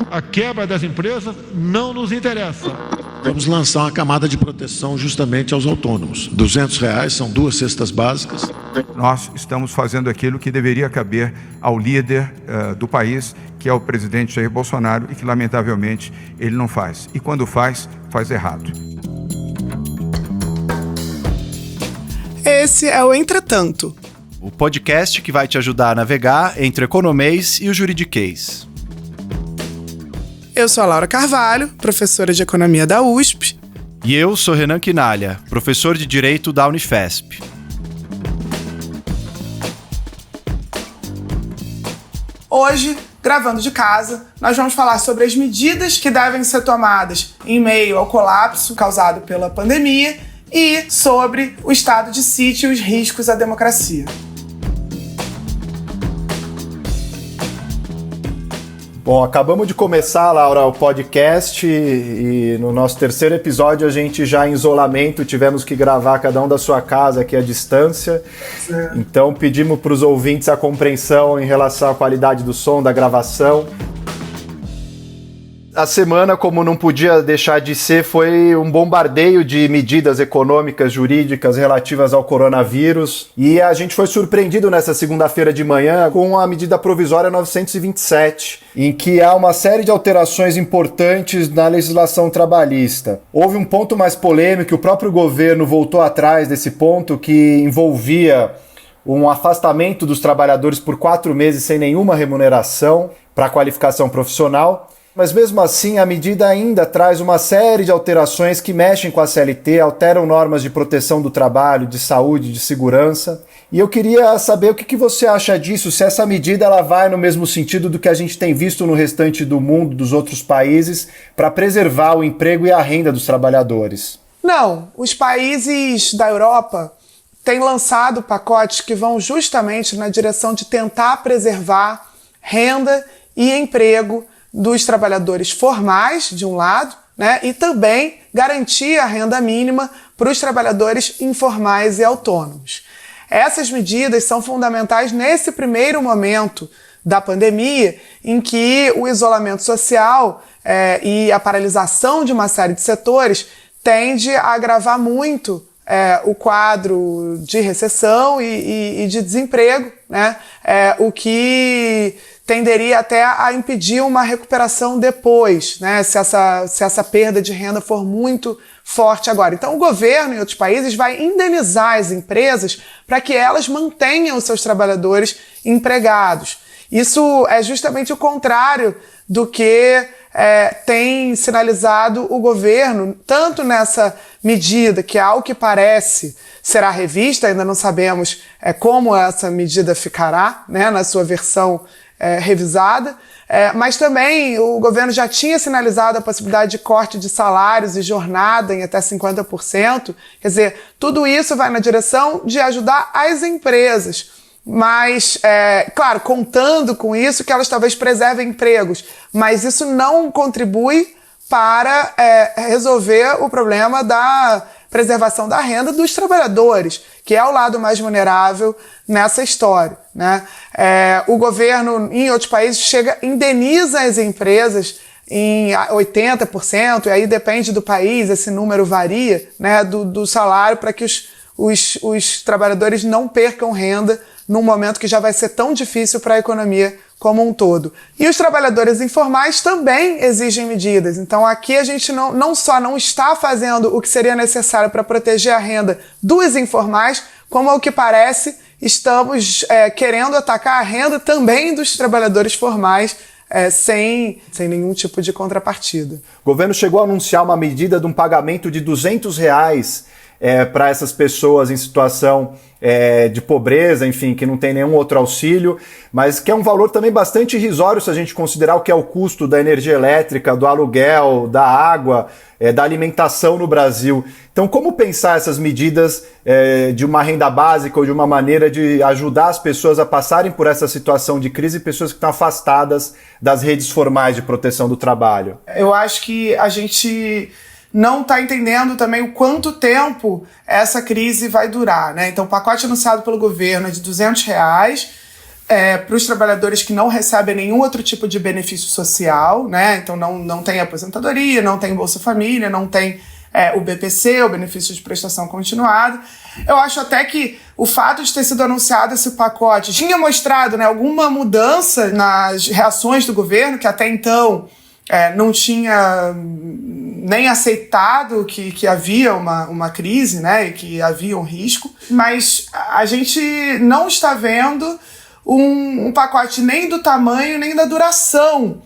A quebra das empresas não nos interessa. Vamos lançar uma camada de proteção justamente aos autônomos. R$200 são 2 cestas básicas. Nós estamos fazendo aquilo que deveria caber ao líder do país, que é o presidente Jair Bolsonaro, e que, lamentavelmente, ele não faz. E quando faz, faz errado. Esse é o Entretanto, o podcast que vai te ajudar a navegar entre o economês e o juridiquês. Eu sou a Laura Carvalho, professora de Economia da USP. E eu sou Renan Quinalha, professor de Direito da Unifesp. Hoje, gravando de casa, nós vamos falar sobre as medidas que devem ser tomadas em meio ao colapso causado pela pandemia e sobre o estado de sítio e os riscos à democracia. Bom, acabamos de começar, Laura, o podcast e no nosso terceiro episódio a gente já em isolamento tivemos que gravar cada um da sua casa aqui à distância. Então pedimos para os ouvintes a compreensão em relação à qualidade do som, da gravação. A semana, como não podia deixar de ser, foi um bombardeio de medidas econômicas, jurídicas relativas ao coronavírus. E a gente foi surpreendido nessa segunda-feira de manhã com a medida provisória 927, em que há uma série de alterações importantes na legislação trabalhista. Houve um ponto mais polêmico, o próprio governo voltou atrás desse ponto, que envolvia um afastamento dos trabalhadores por 4 meses sem nenhuma remuneração para a qualificação profissional. Mas mesmo assim, a medida ainda traz uma série de alterações que mexem com a CLT, alteram normas de proteção do trabalho, de saúde, de segurança. E eu queria saber o que você acha disso, se essa medida ela vai no mesmo sentido do que a gente tem visto no restante do mundo, dos outros países, para preservar o emprego e a renda dos trabalhadores. Não, os países da Europa têm lançado pacotes que vão justamente na direção de tentar preservar renda e emprego dos trabalhadores formais, de um lado, né, e também garantir a renda mínima para os trabalhadores informais e autônomos. Essas medidas são fundamentais nesse primeiro momento da pandemia, em que o isolamento social e a paralisação de uma série de setores tende a agravar muito o quadro de recessão e de desemprego, né, o que tenderia até a impedir uma recuperação depois, né, se essa perda de renda for muito forte agora. Então o governo em outros países vai indenizar as empresas para que elas mantenham os seus trabalhadores empregados. Isso é justamente o contrário do que tem sinalizado o governo, tanto nessa medida, que ao que parece será revista, ainda não sabemos como essa medida ficará, né, na sua versão revisada, mas também o governo já tinha sinalizado a possibilidade de corte de salários e jornada em até 50%. Quer dizer, tudo isso vai na direção de ajudar as empresas, mas, claro, contando com isso que elas talvez preservem empregos, mas isso não contribui para resolver o problema da preservação da renda dos trabalhadores, que é o lado mais vulnerável nessa história, né? O governo, em outros países, indeniza as empresas em 80%, e aí depende do país, esse número varia, né, do salário, para que os trabalhadores não percam renda num momento que já vai ser tão difícil para a economia como um todo. E os trabalhadores informais também exigem medidas. Então aqui a gente não só não está fazendo o que seria necessário para proteger a renda dos informais, como ao que parece estamos querendo atacar a renda também dos trabalhadores formais, sem nenhum tipo de contrapartida. O governo chegou a anunciar uma medida de um pagamento de R$200 para essas pessoas em situação de pobreza, enfim, que não tem nenhum outro auxílio, mas que é um valor também bastante irrisório se a gente considerar o que é o custo da energia elétrica, do aluguel, da água, da alimentação no Brasil. Então, como pensar essas medidas de uma renda básica ou de uma maneira de ajudar as pessoas a passarem por essa situação de crise, pessoas que estão afastadas das redes formais de proteção do trabalho? Eu acho que a gente não está entendendo também o quanto tempo essa crise vai durar, né? Então, o pacote anunciado pelo governo é de R$200, para os trabalhadores que não recebem nenhum outro tipo de benefício social, né? Então não tem aposentadoria, não tem Bolsa Família, não tem o BPC, o benefício de prestação continuada. Eu acho até que o fato de ter sido anunciado esse pacote tinha mostrado, né, alguma mudança nas reações do governo, que até então não tinha nem aceitado que havia uma crise, né, e que havia um risco, mas a gente não está vendo um pacote nem do tamanho nem da duração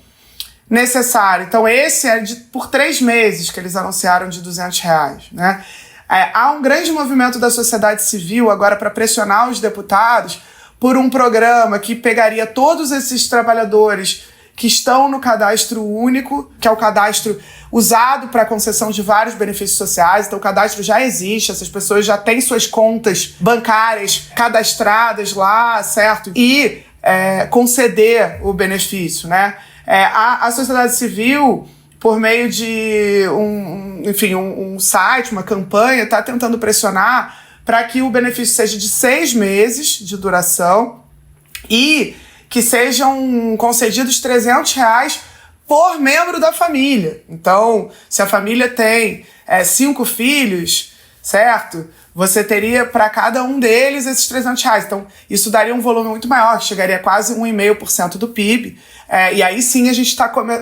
necessária. Então esse por 3 meses que eles anunciaram de R$200, né? Há um grande movimento da sociedade civil agora para pressionar os deputados por um programa que pegaria todos esses trabalhadores que estão no cadastro único, que é o cadastro usado para a concessão de vários benefícios sociais. Então o cadastro já existe, essas pessoas já têm suas contas bancárias cadastradas lá, certo? E conceder o benefício, né? A sociedade civil, por meio de um site, uma campanha, está tentando pressionar para que o benefício seja de 6 meses de duração e que sejam concedidos R$300 por membro da família. Então, se a família tem 5 filhos, certo? Você teria para cada um deles esses R$300. Então, isso daria um volume muito maior, que chegaria a quase 1,5% do PIB. E aí sim a gente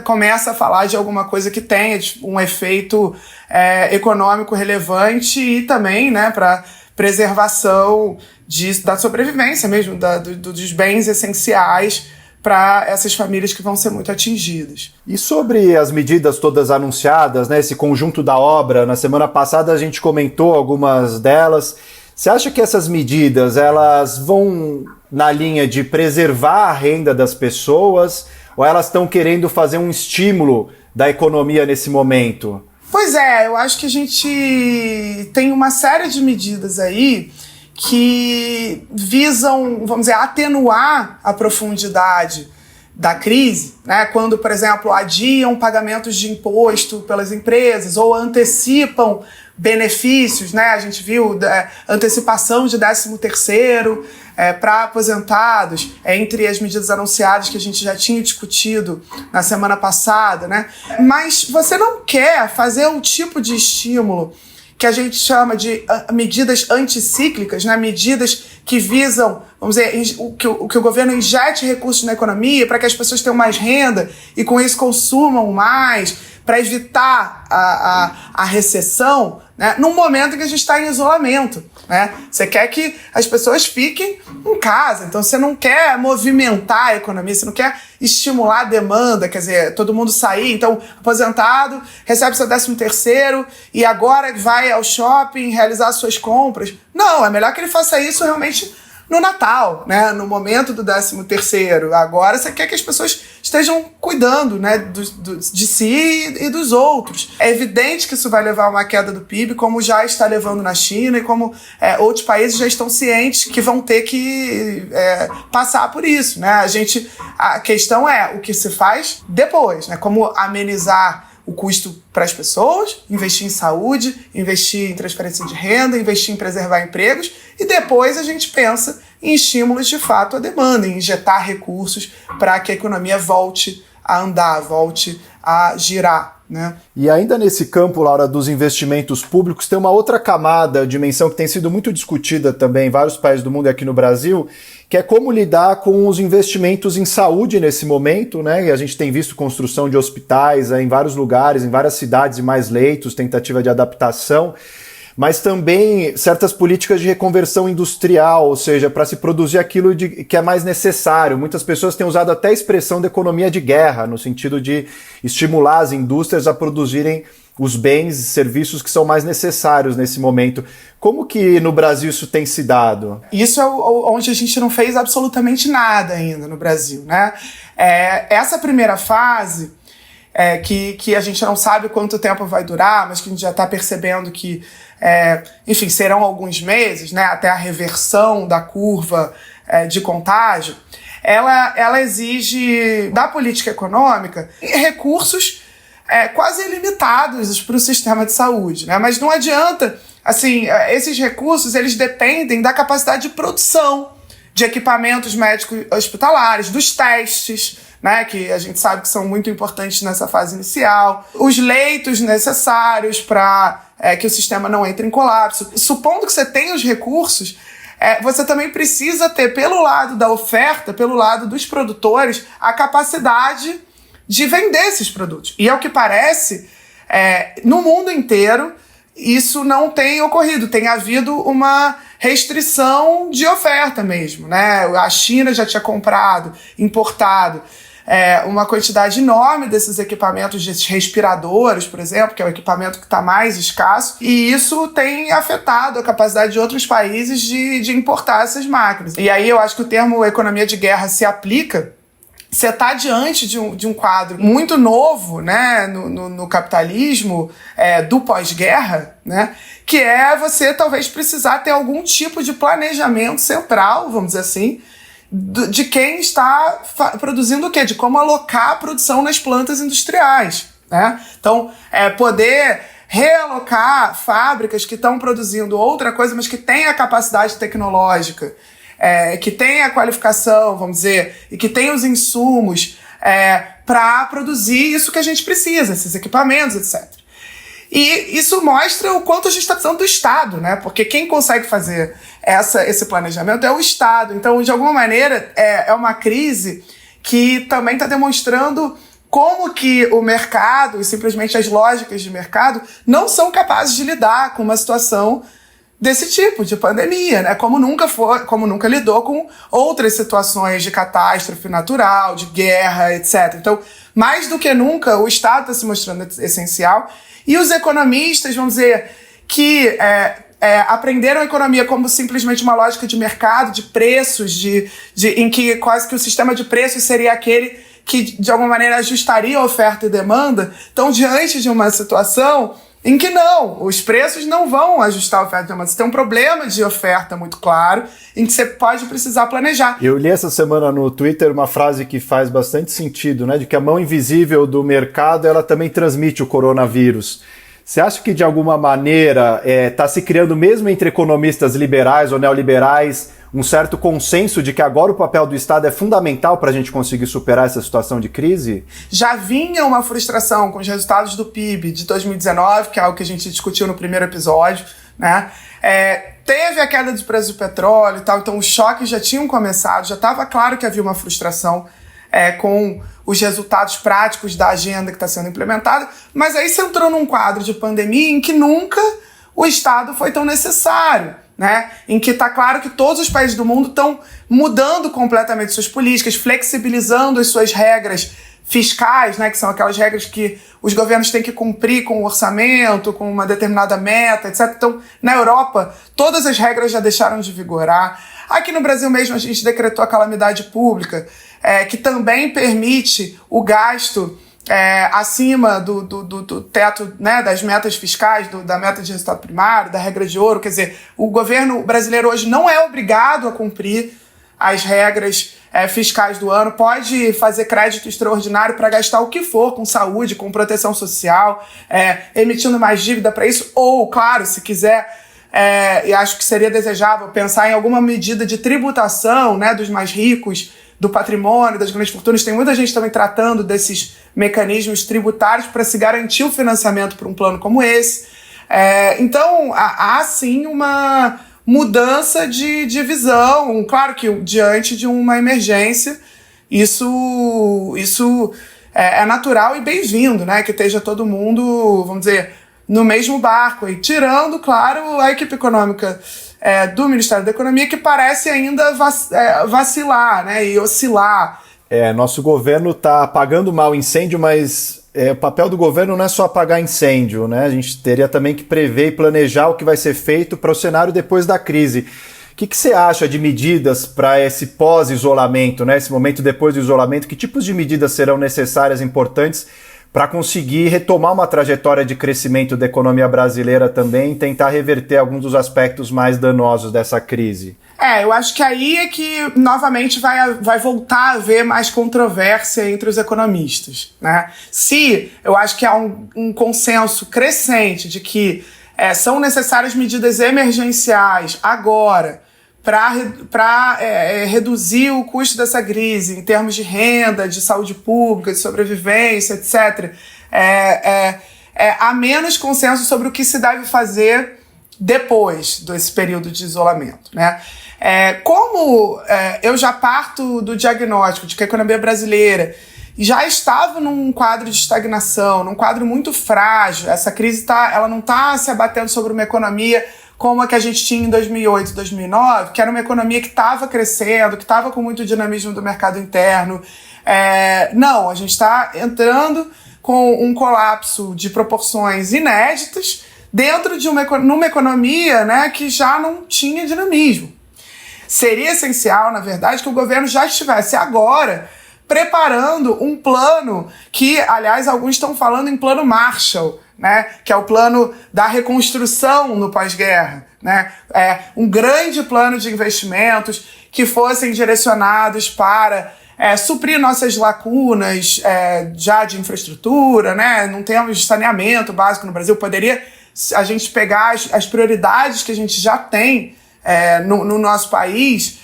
começa a falar de alguma coisa que tenha um efeito econômico relevante e também, né, para preservação da sobrevivência mesmo, dos bens essenciais para essas famílias que vão ser muito atingidas. E sobre as medidas todas anunciadas, né, esse conjunto da obra, na semana passada a gente comentou algumas delas. Você acha que essas medidas elas vão na linha de preservar a renda das pessoas ou elas estão querendo fazer um estímulo da economia nesse momento? Pois eu acho que a gente tem uma série de medidas aí que visam, vamos dizer, atenuar a profundidade da crise, né? Quando, por exemplo, adiam pagamentos de imposto pelas empresas ou antecipam benefícios, né? A gente viu antecipação de 13º para aposentados, entre as medidas anunciadas que a gente já tinha discutido na semana passada, né? Mas você não quer fazer um tipo de estímulo que a gente chama de medidas anticíclicas, né? Medidas que visam, vamos dizer, que o governo injete recursos na economia para que as pessoas tenham mais renda e com isso consumam mais, para evitar a recessão, né? Num momento em que a gente está em isolamento, né? Você quer que as pessoas fiquem em casa, então você não quer movimentar a economia, você não quer estimular a demanda, quer dizer, todo mundo sair, então aposentado recebe seu 13º e agora vai ao shopping realizar suas compras. Não, é melhor que ele faça isso realmente no Natal, né? No momento do 13º. Agora você quer que as pessoas estejam cuidando, né, de si e dos outros. É evidente que isso vai levar a uma queda do PIB, como já está levando na China e como outros países já estão cientes que vão ter que passar por isso, né? A questão é o que se faz depois, né? Como amenizar o custo para as pessoas, investir em saúde, investir em transferência de renda, investir em preservar empregos e depois a gente pensa em estímulos de fato à demanda, em injetar recursos para que a economia volte a andar, volte a girar, né? E ainda nesse campo, Laura, dos investimentos públicos, tem uma outra camada, dimensão que tem sido muito discutida também em vários países do mundo e aqui no Brasil, que é como lidar com os investimentos em saúde nesse momento, né? E a gente tem visto construção de hospitais em vários lugares, em várias cidades e mais leitos, tentativa de adaptação, mas também certas políticas de reconversão industrial, ou seja, para se produzir aquilo que é mais necessário. Muitas pessoas têm usado até a expressão de economia de guerra, no sentido de estimular as indústrias a produzirem os bens e serviços que são mais necessários nesse momento. Como que no Brasil isso tem se dado? Isso é onde a gente não fez absolutamente nada ainda no Brasil, né? Essa primeira fase, que a gente não sabe quanto tempo vai durar, mas que a gente já está percebendo que, enfim, serão alguns meses, né, até a reversão da curva de contágio, ela exige da política econômica recursos quase ilimitados para o sistema de saúde, né? Mas não adianta, assim, esses recursos eles dependem da capacidade de produção de equipamentos médicos hospitalares, dos testes, né, que a gente sabe que são muito importantes nessa fase inicial, os leitos necessários para que o sistema não entre em colapso. Supondo que você tenha os recursos, você também precisa ter, pelo lado da oferta, pelo lado dos produtores, a capacidade de vender esses produtos. E ao que parece, no mundo inteiro, isso não tem ocorrido. Tem havido uma restrição de oferta mesmo, né? A China já tinha comprado, importado uma quantidade enorme desses equipamentos de respiradores, por exemplo, que é o equipamento que está mais escasso, e isso tem afetado a capacidade de outros países de importar essas máquinas. E aí eu acho que o termo economia de guerra se aplica. Você está diante de um quadro muito novo, né, no capitalismo do pós-guerra, né, que é você talvez precisar ter algum tipo de planejamento central, vamos dizer assim, de quem está produzindo o quê? De como alocar a produção nas plantas industriais, né? Então, poder realocar fábricas que estão produzindo outra coisa, mas que têm a capacidade tecnológica, que tem a qualificação, vamos dizer, e que tem os insumos para produzir isso que a gente precisa, esses equipamentos, etc. E isso mostra o quanto a gente está precisando do Estado, né? Porque quem consegue fazer esse planejamento é o Estado. Então, de alguma maneira, é uma crise que também está demonstrando como que o mercado e simplesmente as lógicas de mercado não são capazes de lidar com uma situação desse tipo, de pandemia, né? Como nunca lidou com outras situações de catástrofe natural, de guerra, etc. Então, mais do que nunca, o Estado está se mostrando essencial. E os economistas, vamos dizer, que aprenderam a economia como simplesmente uma lógica de mercado, de preços, em que quase que o sistema de preços seria aquele que, de alguma maneira, ajustaria a oferta e demanda, estão diante de uma situação em que não, os preços não vão ajustar a oferta e demanda. Você tem um problema de oferta muito claro, em que você pode precisar planejar. Eu li essa semana no Twitter uma frase que faz bastante sentido, né? De que a mão invisível do mercado, ela também transmite o coronavírus. Você acha que, de alguma maneira, está se criando, mesmo entre economistas liberais ou neoliberais, um certo consenso de que agora o papel do Estado é fundamental para a gente conseguir superar essa situação de crise? Já vinha uma frustração com os resultados do PIB de 2019, que é algo que a gente discutiu no primeiro episódio, né? Teve a queda dos preços do petróleo e tal, então os choques já tinham começado, já estava claro que havia uma frustração com os resultados práticos da agenda que está sendo implementada, mas aí você entrou num quadro de pandemia em que nunca o Estado foi tão necessário, né? Em que está claro que todos os países do mundo estão mudando completamente suas políticas, flexibilizando as suas regras fiscais, né? Que são aquelas regras que os governos têm que cumprir com o orçamento, com uma determinada meta, etc. Então, na Europa, todas as regras já deixaram de vigorar. Aqui no Brasil mesmo, a gente decretou a calamidade pública, que também permite o gasto acima do teto, né, das metas fiscais, da meta de resultado primário, da regra de ouro. Quer dizer, o governo brasileiro hoje não é obrigado a cumprir as regras fiscais do ano, pode fazer crédito extraordinário para gastar o que for com saúde, com proteção social, emitindo mais dívida para isso, ou, claro, se quiser, e acho que seria desejável pensar em alguma medida de tributação, né, dos mais ricos, do patrimônio, das grandes fortunas. Tem muita gente também tratando desses mecanismos tributários para se garantir o financiamento para um plano como esse. Então, há sim uma mudança de visão. Claro que diante de uma emergência, isso é natural e bem-vindo, né? Que esteja todo mundo, vamos dizer, no mesmo barco. E tirando, claro, a equipe econômica do Ministério da Economia, que parece ainda vacilar, né, e oscilar. Nosso governo está apagando mal incêndio, mas o papel do governo não é só apagar incêndio, né? A gente teria também que prever e planejar o que vai ser feito para o cenário depois da crise. O que você acha de medidas para esse pós-isolamento, né? Esse momento depois do isolamento? Que tipos de medidas serão necessárias, importantes, para conseguir retomar uma trajetória de crescimento da economia brasileira também e tentar reverter alguns dos aspectos mais danosos dessa crise? Eu acho que aí é que, novamente, vai voltar a haver mais controvérsia entre os economistas, né? Se eu acho que há um consenso crescente de que são necessárias medidas emergenciais agora para reduzir o custo dessa crise em termos de renda, de saúde pública, de sobrevivência, etc., há menos consenso sobre o que se deve fazer depois desse período de isolamento, né? Eu já parto do diagnóstico de que a economia brasileira já estava num quadro de estagnação, num quadro muito frágil. Essa crise ela não está se abatendo sobre uma economia como a que a gente tinha em 2008, 2009, que era uma economia que estava crescendo, que estava com muito dinamismo do mercado interno. Não, a gente está entrando com um colapso de proporções inéditas dentro de numa economia, né, que já não tinha dinamismo. Seria essencial, na verdade, que o governo já estivesse agora preparando um plano que, aliás, alguns estão falando em plano Marshall, né, que é o plano da reconstrução no pós-guerra, né, um grande plano de investimentos que fossem direcionados para suprir nossas lacunas já de infraestrutura, né, não temos saneamento básico no Brasil, poderia a gente pegar as prioridades que a gente já tem no nosso país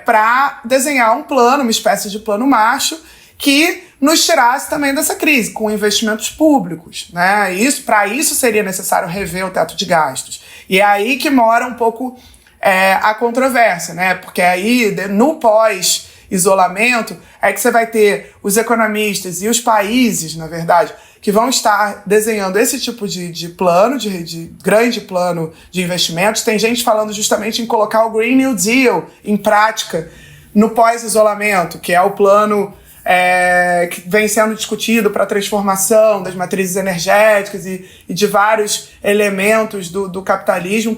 para desenhar um plano, uma espécie de plano Marshall, que nos tirasse também dessa crise, com investimentos públicos, né? Para isso seria necessário rever o teto de gastos. E é aí que mora um pouco a controvérsia, né? Porque aí, no pós-isolamento, é que você vai ter os economistas e os países, na verdade, que vão estar desenhando esse tipo de plano, de grande plano de investimentos. Tem gente falando justamente em colocar o Green New Deal em prática no pós-isolamento, que é o plano que vem sendo discutido para a transformação das matrizes energéticas e de vários elementos do capitalismo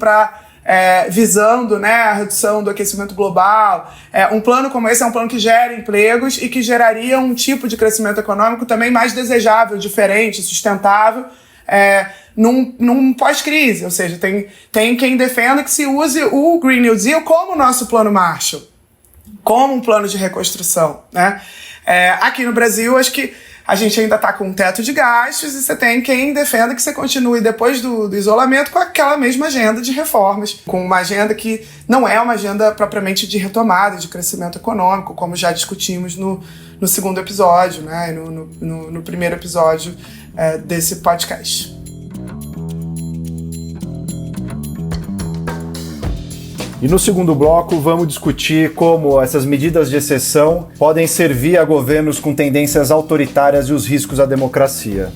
visando, né, a redução do aquecimento global. Um plano como esse é um plano que gera empregos e que geraria um tipo de crescimento econômico também mais desejável, diferente, sustentável, num pós-crise. Ou seja, tem quem defenda que se use o Green New Deal como o nosso plano Marshall, como um plano de reconstrução, né? Aqui no Brasil, acho que a gente ainda está com um teto de gastos e você tem quem defenda que você continue depois do isolamento com aquela mesma agenda de reformas, com uma agenda que não é uma agenda propriamente de retomada, de crescimento econômico, como já discutimos no segundo episódio, né, no primeiro episódio desse podcast. E no segundo bloco vamos discutir como essas medidas de exceção podem servir a governos com tendências autoritárias e os riscos à democracia.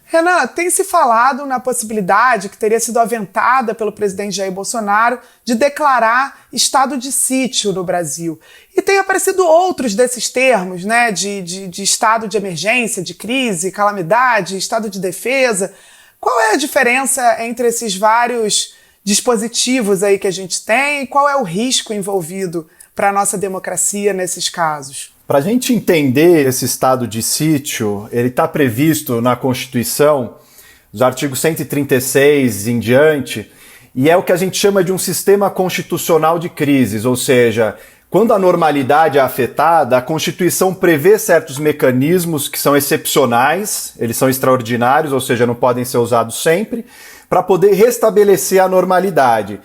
Renan, tem se falado na possibilidade que teria sido aventada pelo presidente Jair Bolsonaro de declarar estado de sítio no Brasil. E tem aparecido outros desses termos, né, de estado de emergência, de crise, calamidade, estado de defesa. Qual é a diferença entre esses vários dispositivos aí que a gente tem e qual é o risco envolvido para a nossa democracia nesses casos? Para a gente entender esse estado de sítio, ele está previsto na Constituição, dos artigos 136 em diante, e é o que a gente chama de um sistema constitucional de crises, ou seja, quando a normalidade é afetada, a Constituição prevê certos mecanismos que são excepcionais, eles são extraordinários, ou seja, não podem ser usados sempre, para poder restabelecer a normalidade.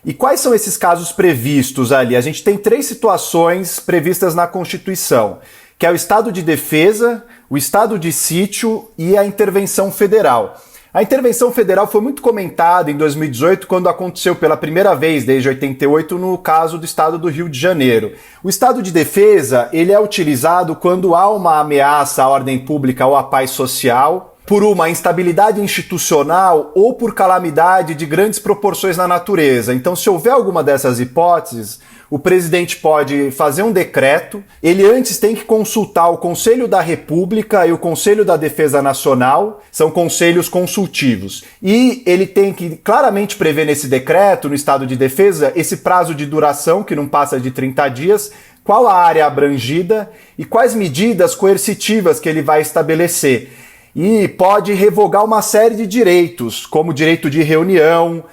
E quais são esses casos previstos ali? A gente tem 3 situações previstas na Constituição, que é o estado de defesa, o estado de sítio e a intervenção federal. A intervenção federal foi muito comentada em 2018, quando aconteceu pela primeira vez desde 88 no caso do estado do Rio de Janeiro. O estado de defesa, ele é utilizado quando há uma ameaça à ordem pública ou à paz social, por uma instabilidade institucional ou por calamidade de grandes proporções na natureza. Então, se houver alguma dessas hipóteses, o presidente pode fazer um decreto, ele antes tem que consultar o Conselho da República e o Conselho da Defesa Nacional, são conselhos consultivos. E ele tem que claramente prever nesse decreto, no estado de defesa, esse prazo de duração, que não passa de 30 dias, qual a área abrangida e quais medidas coercitivas que ele vai estabelecer. E pode revogar uma série de direitos, como o direito de reunião,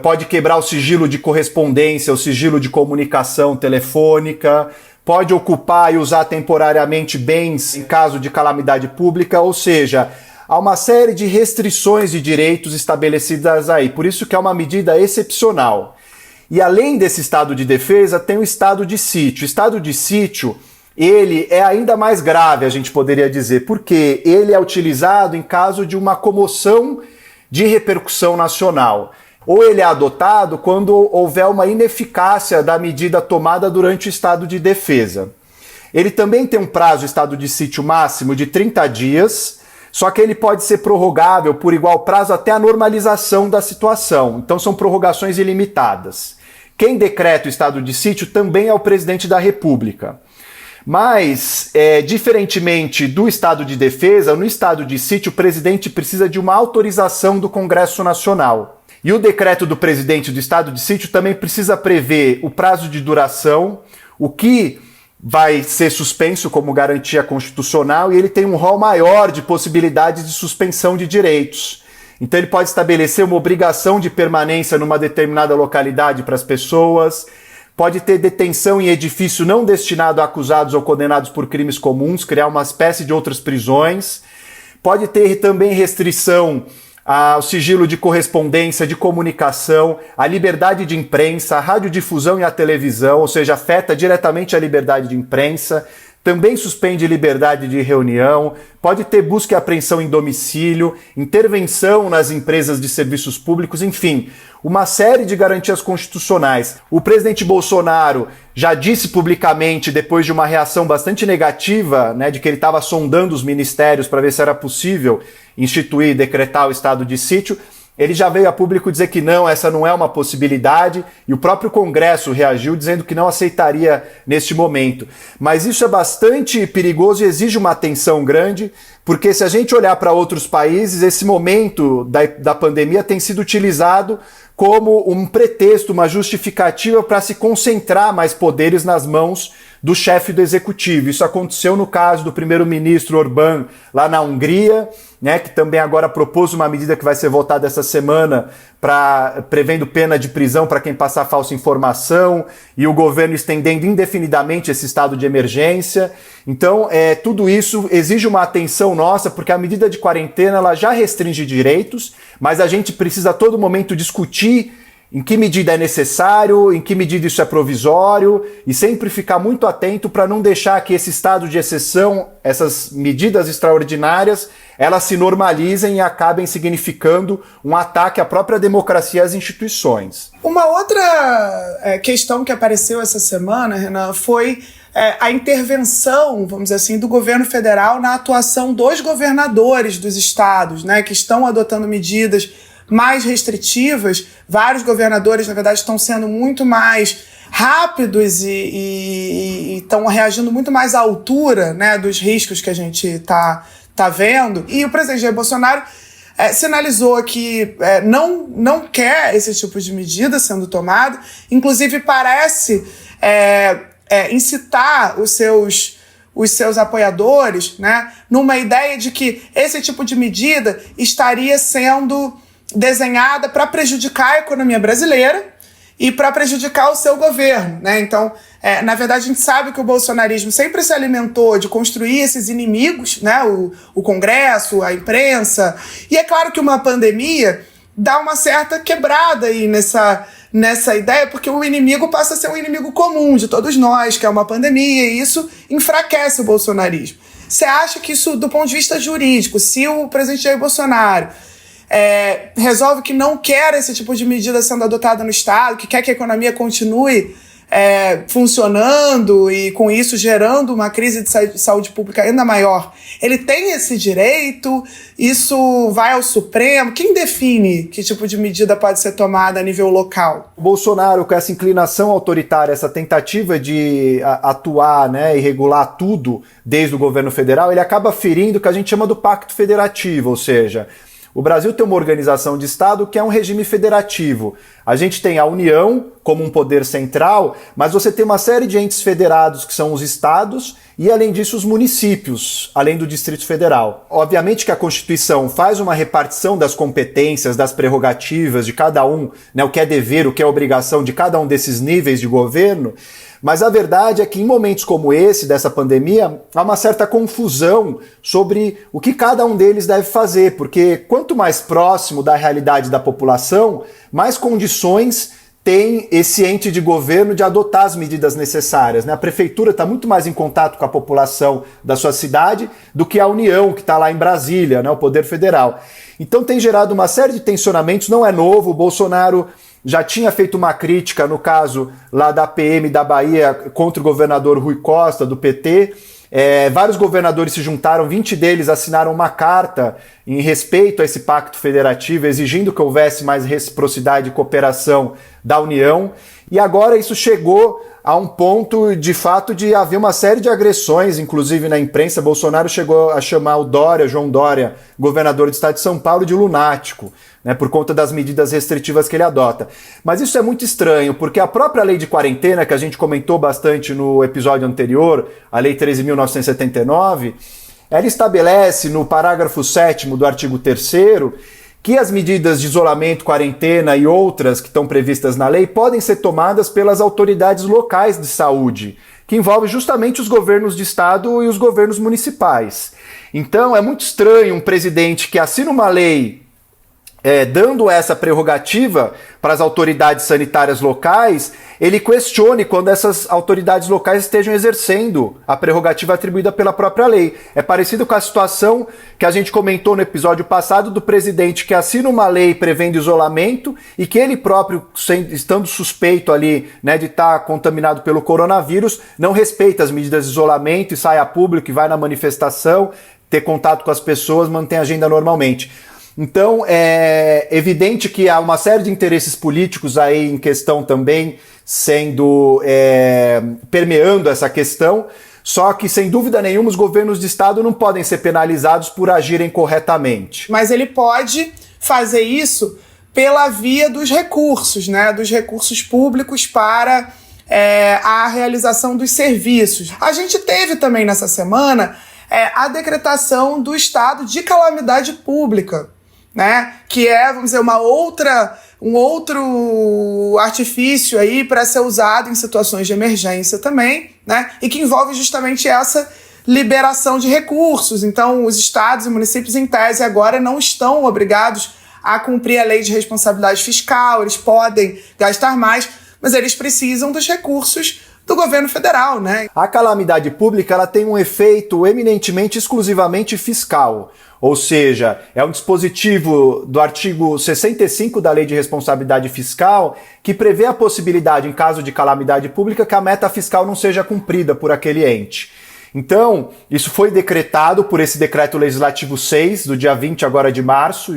pode quebrar o sigilo de correspondência, o sigilo de comunicação telefônica, pode ocupar e usar temporariamente bens em caso de calamidade pública, ou seja, há uma série de restrições de direitos estabelecidas aí, por isso que é uma medida excepcional. E além desse estado de defesa, tem o estado de sítio. O estado de sítio, ele é ainda mais grave, a gente poderia dizer, porque ele é utilizado em caso de uma comoção de repercussão nacional. Ou ele é adotado quando houver uma ineficácia da medida tomada durante o estado de defesa. Ele também tem um prazo, estado de sítio máximo, de 30 dias, só que ele pode ser prorrogável por igual prazo até a normalização da situação. Então são prorrogações ilimitadas. Quem decreta o estado de sítio também é o presidente da República. Mas, diferentemente do estado de defesa, no estado de sítio o presidente precisa de uma autorização do Congresso Nacional. E o decreto do presidente do estado de sítio também precisa prever o prazo de duração, o que vai ser suspenso como garantia constitucional, e ele tem um rol maior de possibilidades de suspensão de direitos. Então ele pode estabelecer uma obrigação de permanência numa determinada localidade para as pessoas, pode ter detenção em edifício não destinado a acusados ou condenados por crimes comuns, criar uma espécie de outras prisões, pode ter também restrição ao sigilo de correspondência, de comunicação, a liberdade de imprensa, a radiodifusão e a televisão, ou seja, afeta diretamente a liberdade de imprensa, também suspende liberdade de reunião, pode ter busca e apreensão em domicílio, intervenção nas empresas de serviços públicos, enfim, uma série de garantias constitucionais. O presidente Bolsonaro já disse publicamente, depois de uma reação bastante negativa, de que ele estava sondando os ministérios para ver se era possível instituir e decretar o estado de sítio, ele já veio a público dizer que não, essa não é uma possibilidade, e o próprio Congresso reagiu dizendo que não aceitaria neste momento. Mas isso é bastante perigoso e exige uma atenção grande, porque se a gente olhar para outros países, esse momento da pandemia tem sido utilizado como um pretexto, uma justificativa para se concentrar mais poderes nas mãos do chefe do executivo. Isso aconteceu no caso do primeiro-ministro Orbán lá na Hungria, que também agora propôs uma medida que vai ser votada essa semana prevendo pena de prisão para quem passar falsa informação, e o governo estendendo indefinidamente esse estado de emergência. Então, tudo isso exige uma atenção nossa, porque a medida de quarentena ela já restringe direitos, mas a gente precisa a todo momento discutir em que medida é necessário, em que medida isso é provisório, e sempre ficar muito atento para não deixar que esse estado de exceção, essas medidas extraordinárias, elas se normalizem e acabem significando um ataque à própria democracia e às instituições. Uma outra questão que apareceu essa semana, Renan, foi a intervenção, vamos dizer assim, do governo federal na atuação dos governadores dos estados, que estão adotando medidas mais restritivas. Vários governadores, na verdade, estão sendo muito mais rápidos e estão reagindo muito mais à altura, dos riscos que a gente está vendo. E o presidente Jair Bolsonaro sinalizou que não quer esse tipo de medida sendo tomado, inclusive parece incitar os seus apoiadores, numa ideia de que esse tipo de medida estaria sendo desenhada para prejudicar a economia brasileira e para prejudicar o seu governo, Então, na verdade, a gente sabe que o bolsonarismo sempre se alimentou de construir esses inimigos, o Congresso, a imprensa, e é claro que uma pandemia dá uma certa quebrada aí nessa ideia, porque o inimigo passa a ser um inimigo comum de todos nós, que é uma pandemia, e isso enfraquece o bolsonarismo. Você acha que isso, do ponto de vista jurídico, se o presidente Jair Bolsonaro resolve que não quer esse tipo de medida sendo adotada no Estado, que quer que a economia continue funcionando e, com isso, gerando uma crise de saúde pública ainda maior, ele tem esse direito? Isso vai ao Supremo? Quem define que tipo de medida pode ser tomada a nível local? O Bolsonaro, com essa inclinação autoritária, essa tentativa de atuar e regular tudo desde o governo federal, ele acaba ferindo o que a gente chama do pacto federativo, ou seja, o Brasil tem uma organização de Estado que é um regime federativo. A gente tem a União como um poder central, mas você tem uma série de entes federados que são os estados e, além disso, os municípios, além do Distrito Federal. Obviamente que a Constituição faz uma repartição das competências, das prerrogativas de cada um, né, o que é dever, o que é obrigação de cada um desses níveis de governo, mas a verdade é que em momentos como esse, dessa pandemia, há uma certa confusão sobre o que cada um deles deve fazer, porque quanto mais próximo da realidade da população, mais condições tem esse ente de governo de adotar as medidas necessárias, né? A prefeitura está muito mais em contato com a população da sua cidade do que a União, que está lá em Brasília, né? O Poder Federal. Então tem gerado uma série de tensionamentos, não é novo, o Bolsonaro já tinha feito uma crítica, no caso lá da PM da Bahia, contra o governador Rui Costa, do PT. Vários governadores se juntaram, 20 deles assinaram uma carta em respeito a esse pacto federativo, exigindo que houvesse mais reciprocidade e cooperação da União. E agora isso chegou a um ponto, de fato, de haver uma série de agressões, inclusive na imprensa. Bolsonaro chegou a chamar o Dória, João Dória, governador do estado de São Paulo, de lunático, né, por conta das medidas restritivas que ele adota. Mas isso é muito estranho, porque a própria lei de quarentena, que a gente comentou bastante no episódio anterior, a Lei 13.979, ela estabelece no parágrafo 7º do artigo 3º que as medidas de isolamento, quarentena e outras que estão previstas na lei podem ser tomadas pelas autoridades locais de saúde, que envolve justamente os governos de estado e os governos municipais. Então é muito estranho um presidente que assina uma lei dando essa prerrogativa para as autoridades sanitárias locais, ele questione quando essas autoridades locais estejam exercendo a prerrogativa atribuída pela própria lei. É parecido com a situação que a gente comentou no episódio passado do presidente que assina uma lei prevendo isolamento e que ele próprio, estando suspeito ali, né, de estar contaminado pelo coronavírus, não respeita as medidas de isolamento e sai a público e vai na manifestação, ter contato com as pessoas, mantém a agenda normalmente. Então é evidente que há uma série de interesses políticos aí em questão também sendo permeando essa questão, só que sem dúvida nenhuma os governos de estado não podem ser penalizados por agirem corretamente. Mas ele pode fazer isso pela via dos recursos, né? Dos recursos públicos para a realização dos serviços. A gente teve também nessa semana a decretação do estado de calamidade pública, né? Que é, vamos dizer, um outro artifício aí para ser usado em situações de emergência também, né? E que envolve justamente essa liberação de recursos. Então, os estados e municípios, em tese, agora não estão obrigados a cumprir a lei de responsabilidade fiscal, eles podem gastar mais, mas eles precisam dos recursos do governo federal, né? A calamidade pública ela tem um efeito eminentemente, exclusivamente fiscal. Ou seja, é um dispositivo do artigo 65 da Lei de Responsabilidade Fiscal que prevê a possibilidade, em caso de calamidade pública, que a meta fiscal não seja cumprida por aquele ente. Então, isso foi decretado por esse Decreto Legislativo 6, do dia 20 agora de março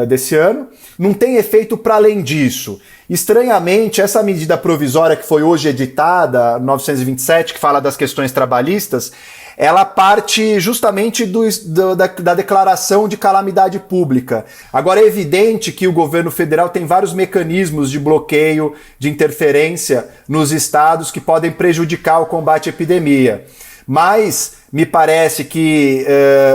desse ano. Não tem efeito para além disso. Estranhamente, essa medida provisória que foi hoje editada, 927, que fala das questões trabalhistas, ela parte justamente da declaração de calamidade pública. Agora é evidente que o governo federal tem vários mecanismos de bloqueio, de interferência nos estados que podem prejudicar o combate à epidemia. Mas me parece que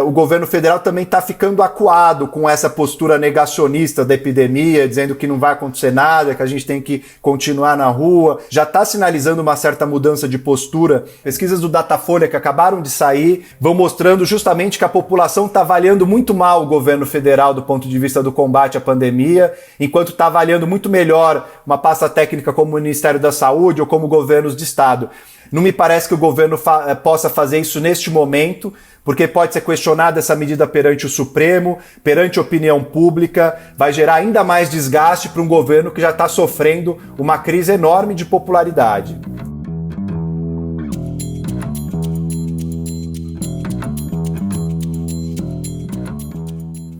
o governo federal também está ficando acuado com essa postura negacionista da epidemia, dizendo que não vai acontecer nada, que a gente tem que continuar na rua. Já está sinalizando uma certa mudança de postura. Pesquisas do Datafolha que acabaram de sair vão mostrando justamente que a população está avaliando muito mal o governo federal do ponto de vista do combate à pandemia, enquanto está avaliando muito melhor uma pasta técnica como o Ministério da Saúde ou como governos de estado. Não me parece que o governo possa fazer isso neste momento, porque pode ser questionada essa medida perante o Supremo, perante a opinião pública, vai gerar ainda mais desgaste para um governo que já está sofrendo uma crise enorme de popularidade.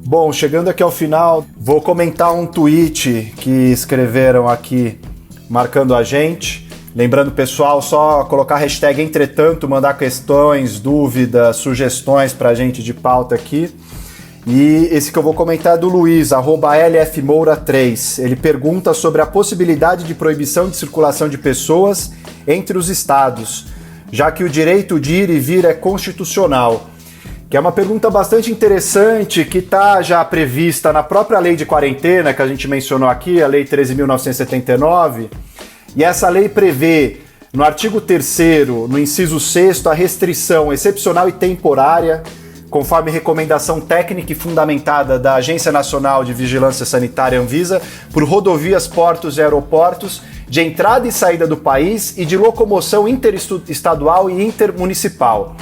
Bom, chegando aqui ao final, vou comentar um tweet que escreveram aqui marcando a gente. Lembrando, pessoal, só colocar a hashtag entretanto, mandar questões, dúvidas, sugestões pra gente de pauta aqui. E esse que eu vou comentar é do Luiz, @LFMoura3. Ele pergunta sobre a possibilidade de proibição de circulação de pessoas entre os estados, já que o direito de ir e vir é constitucional. Que é uma pergunta bastante interessante, que está já prevista na própria lei de quarentena, que a gente mencionou aqui, a Lei 13.979, e essa lei prevê, no artigo 3º, no inciso 6º, a restrição excepcional e temporária, conforme recomendação técnica e fundamentada da Agência Nacional de Vigilância Sanitária, Anvisa, por rodovias, portos e aeroportos, de entrada e saída do país e de locomoção interestadual e intermunicipal.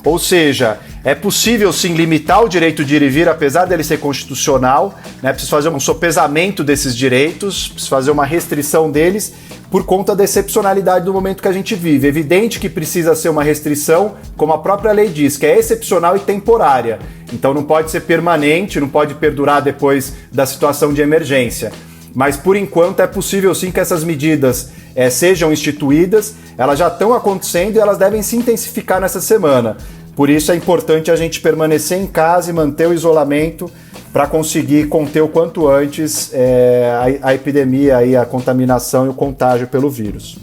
Ou seja, é possível sim limitar o direito de ir e vir, apesar dele ser constitucional, né? Precisa fazer um sopesamento desses direitos, precisa fazer uma restrição deles por conta da excepcionalidade do momento que a gente vive. É evidente que precisa ser uma restrição, como a própria lei diz, que é excepcional e temporária. Então não pode ser permanente, não pode perdurar depois da situação de emergência. Mas por enquanto é possível sim que essas medidas sejam instituídas, elas já estão acontecendo e elas devem se intensificar nessa semana. Por isso é importante a gente permanecer em casa e manter o isolamento para conseguir conter o quanto antes a epidemia, e a contaminação e o contágio pelo vírus.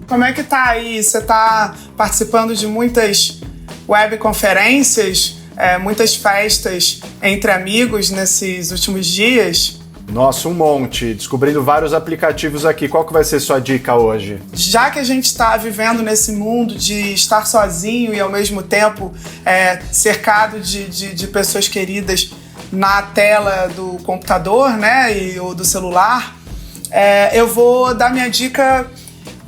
Como é que tá aí? Você tá participando de muitas webconferências, muitas festas entre amigos nesses últimos dias? Nossa, um monte. Descobrindo vários aplicativos aqui. Qual que vai ser sua dica hoje? Já que a gente está vivendo nesse mundo de estar sozinho e ao mesmo tempo cercado de pessoas queridas na tela do computador, né, ou do celular, eu vou dar minha dica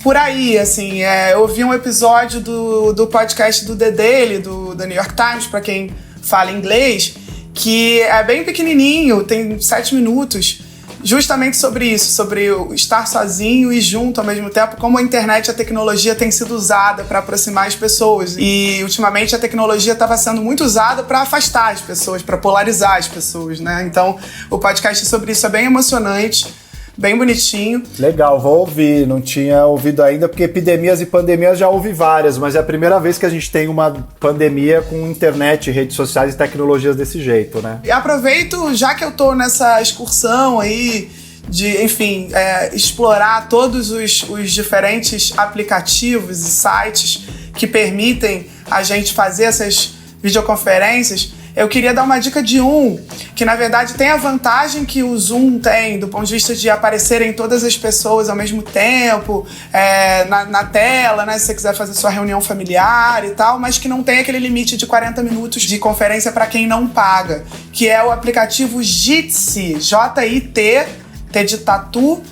por aí, assim. Eu vi um episódio do podcast do The Daily, do New York Times, para quem fala inglês, que é bem pequenininho, tem 7 minutos, justamente sobre isso, sobre estar sozinho e junto ao mesmo tempo, como a internet e a tecnologia tem sido usada para aproximar as pessoas. E, ultimamente, a tecnologia estava sendo muito usada para afastar as pessoas, para polarizar as pessoas, né? Então, o podcast sobre isso é bem emocionante, bem bonitinho. Legal, vou ouvir. Não tinha ouvido ainda, porque epidemias e pandemias já houve várias, mas é a primeira vez que a gente tem uma pandemia com internet, redes sociais e tecnologias desse jeito, né? E aproveito, já que eu tô nessa excursão aí, de, enfim, explorar todos os diferentes aplicativos e sites que permitem a gente fazer essas videoconferências, eu queria dar uma dica de que na verdade tem a vantagem que o Zoom tem, do ponto de vista de aparecerem todas as pessoas ao mesmo tempo, na tela, né, se você quiser fazer sua reunião familiar e tal, mas que não tem aquele limite de 40 minutos de conferência para quem não paga, que é o aplicativo Jitsi, J-I-T, T de tatu.si.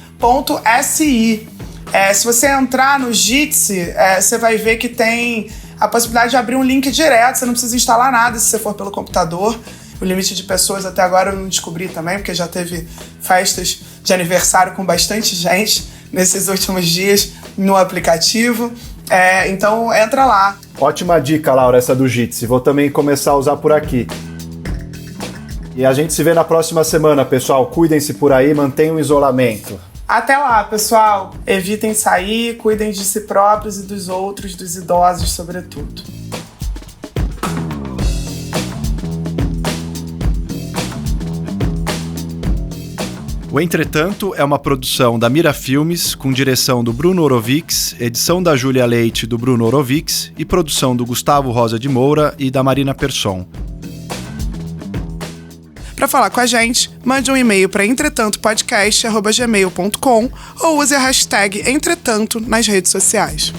Se você entrar no Jitsi, você vai ver que tem a possibilidade de abrir um link direto, você não precisa instalar nada se você for pelo computador. O limite de pessoas até agora eu não descobri também, porque já teve festas de aniversário com bastante gente nesses últimos dias no aplicativo. Então entra lá. Ótima dica, Laura, essa do Jitsi. Vou também começar a usar por aqui. E a gente se vê na próxima semana, pessoal. Cuidem-se por aí, mantenham o isolamento. Até lá, pessoal. Evitem sair, cuidem de si próprios e dos outros, dos idosos, sobretudo. O Entretanto é uma produção da Mira Filmes, com direção do Bruno Orovics, edição da Júlia Leite e do Bruno Orovics e produção do Gustavo Rosa de Moura e da Marina Persson. Para falar com a gente, mande um e-mail para entretantopodcast@gmail.com ou use a hashtag Entretanto nas redes sociais.